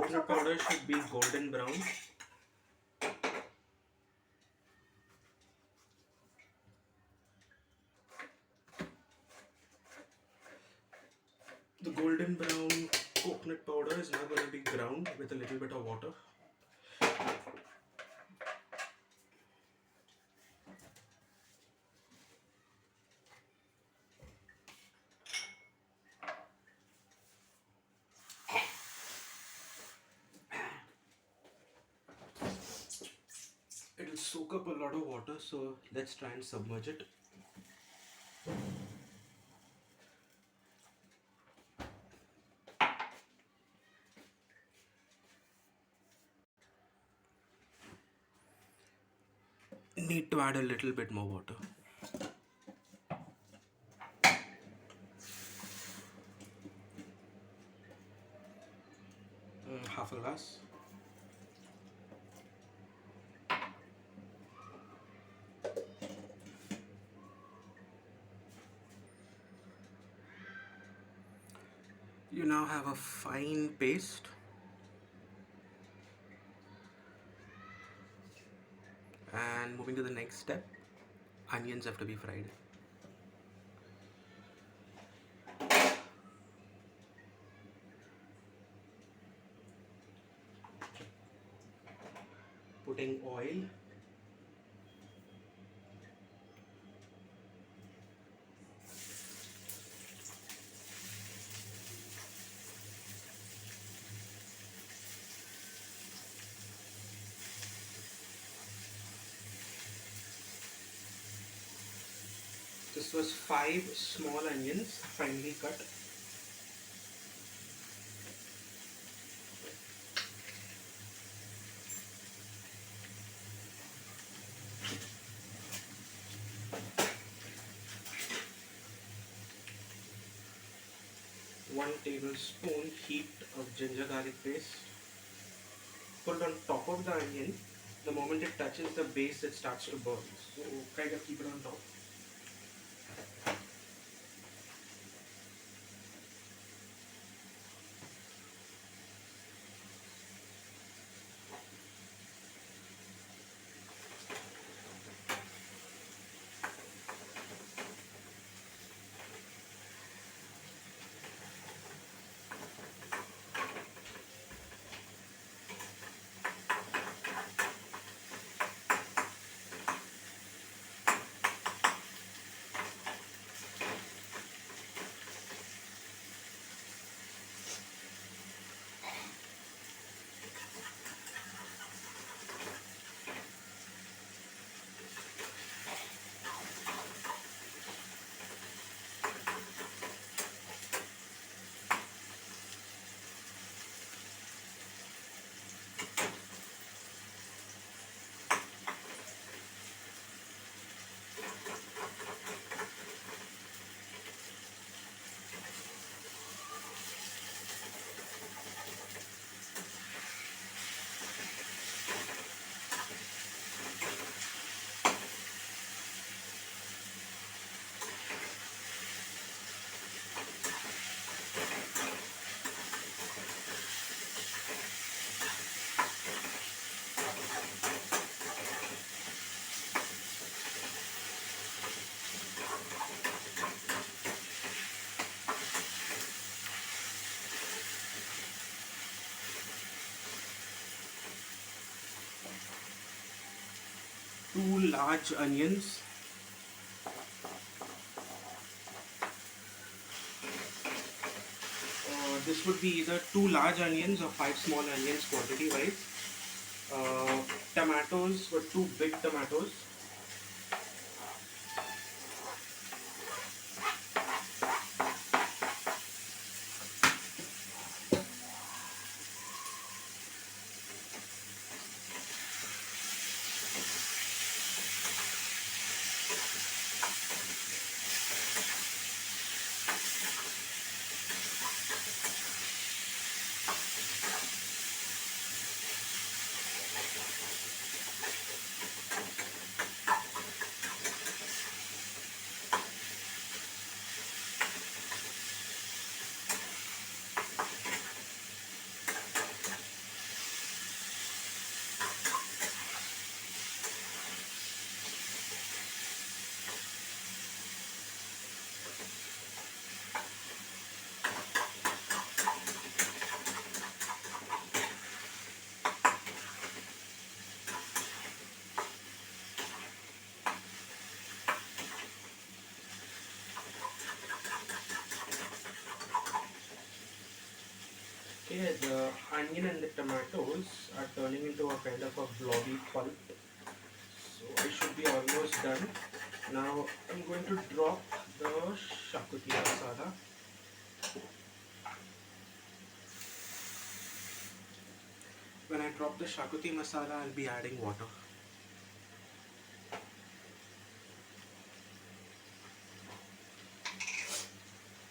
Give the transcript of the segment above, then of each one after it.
coconut powder should be golden brown. The golden brown coconut powder is now going to be ground with a little bit of water. It will soak up a lot of water, so let's try and submerge it. Need to add a little bit more water. Half a glass. You now have a fine paste. And moving to the next step, onions have to be fried. Putting oil. This was 5 small onions, finely cut. One tablespoon heaped of ginger garlic paste. Put it on top of the onion. The moment it touches the base, it starts to burn. So kind of keep it on top. Two large onions. This would be either 2 large onions or 5 small onions quantity wise. Tomatoes were 2 big tomatoes. Okay, the onion and the tomatoes are turning into a kind of a blobby pulp. So I should be almost done. Now I'm going to drop the Xacuti masala. When I drop the Xacuti masala, I'll be adding water.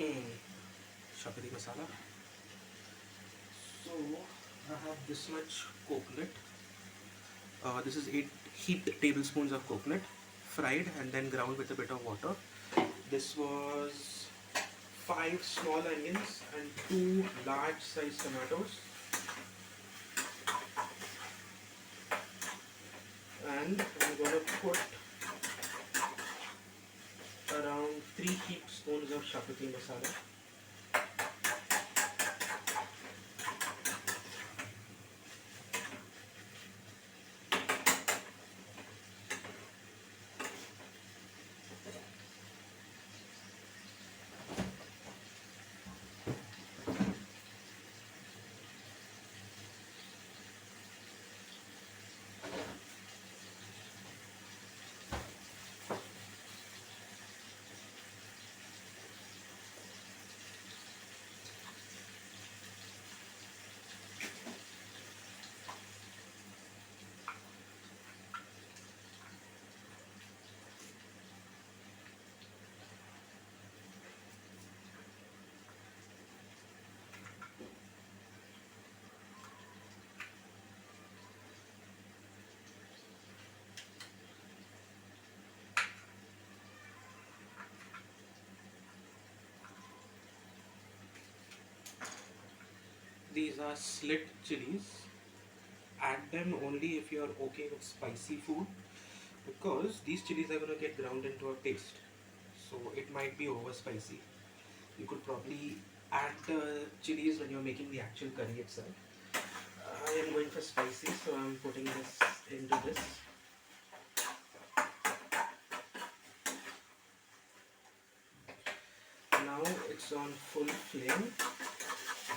Xacuti masala. So I have this much coconut. This is 8 heaped tablespoons of coconut, fried and then ground with a bit of water. This was 5 small onions and 2 large sized tomatoes, and I'm going to put around 3 heaped spoons of Xacuti masala. These are slit chilies. Add them only if you are okay with spicy food, because these chilies are going to get ground into a paste. So it might be over spicy. You could probably add the chilies when you're making the actual curry itself. I am going for spicy, so I'm putting this into this. Now it's on full flame.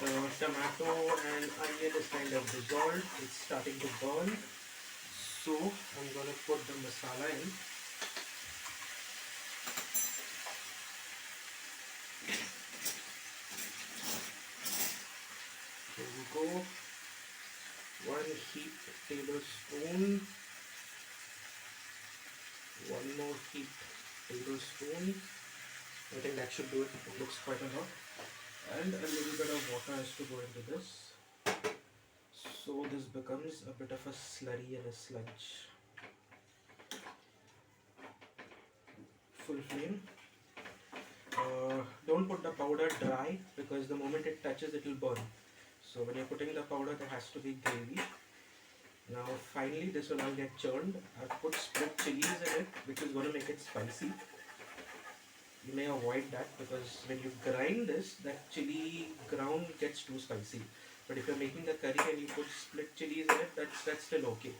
The tomato and onion is kind of dissolved. It's starting to burn. So I'm going to put the masala in. Here we go. 1 heaped tablespoon. 1 more heaped tablespoon. I think that should do it. It looks quite a lot. And a little bit of water has to go into this. So this becomes a bit of a slurry and a sludge. Full flame. Don't put the powder dry, because the moment it touches it will burn. So when you're putting the powder, there has to be gravy. Now finally this will all get churned. I've put split chilies in it, which is going to make it spicy. You may avoid that, because when you grind this, that chili ground gets too spicy. But if you're making the curry and you put split chilies in it, that's still okay.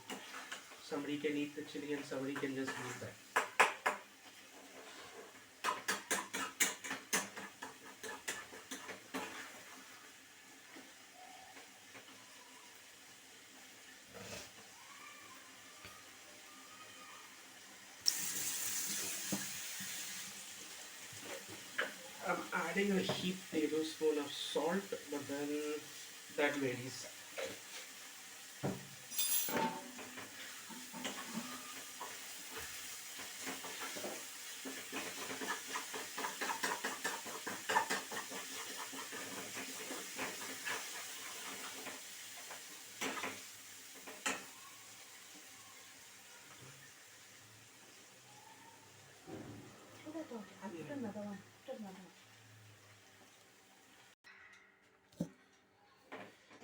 Somebody can eat the chili and somebody can just leave that. I'm adding a heaped tablespoon of salt, but then that varies.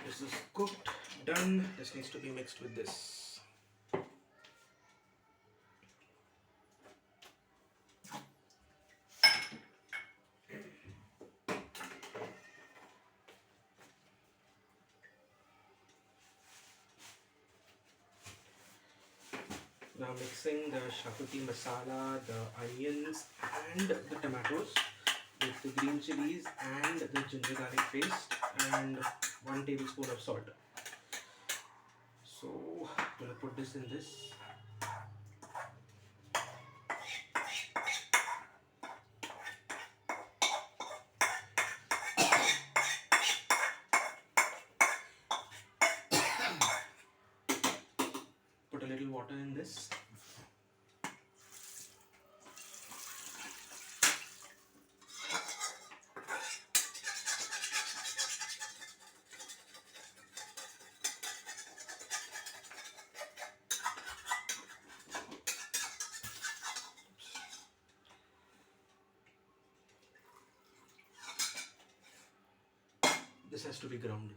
This is cooked, done. This needs to be mixed with this. Now mixing the Xacuti masala, the onions and the tomatoes. with the green chilies and the ginger garlic paste and 1 tablespoon of salt. So I'm gonna put this in this. Put a little water in this. This has to be ground.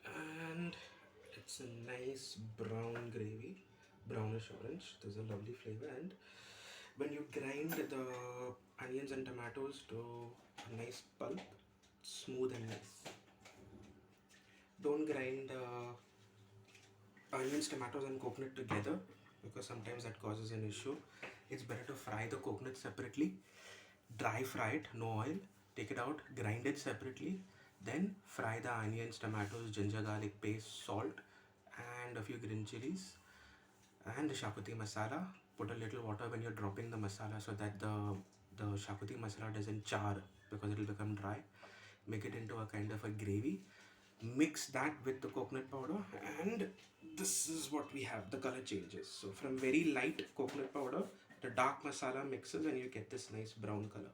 And it's a nice brown gravy, brownish orange. There's a lovely flavor, and when you grind the onions and tomatoes to a nice pulp, smooth and nice. Don't grind onions, tomatoes and coconut together because sometimes that causes an issue. It's better to fry the coconut separately, dry fry it, no oil, take it out, grind it separately, then fry the onions, tomatoes, ginger garlic paste, salt and a few green chilies and the Xacuti masala. Put a little water when you're dropping the masala so that the Xacuti masala doesn't char because it will become dry. Make it into a kind of a gravy. Mix that with the coconut powder and this is what we have. The color changes. So from very light coconut powder, the dark masala mixes and you get this nice brown color.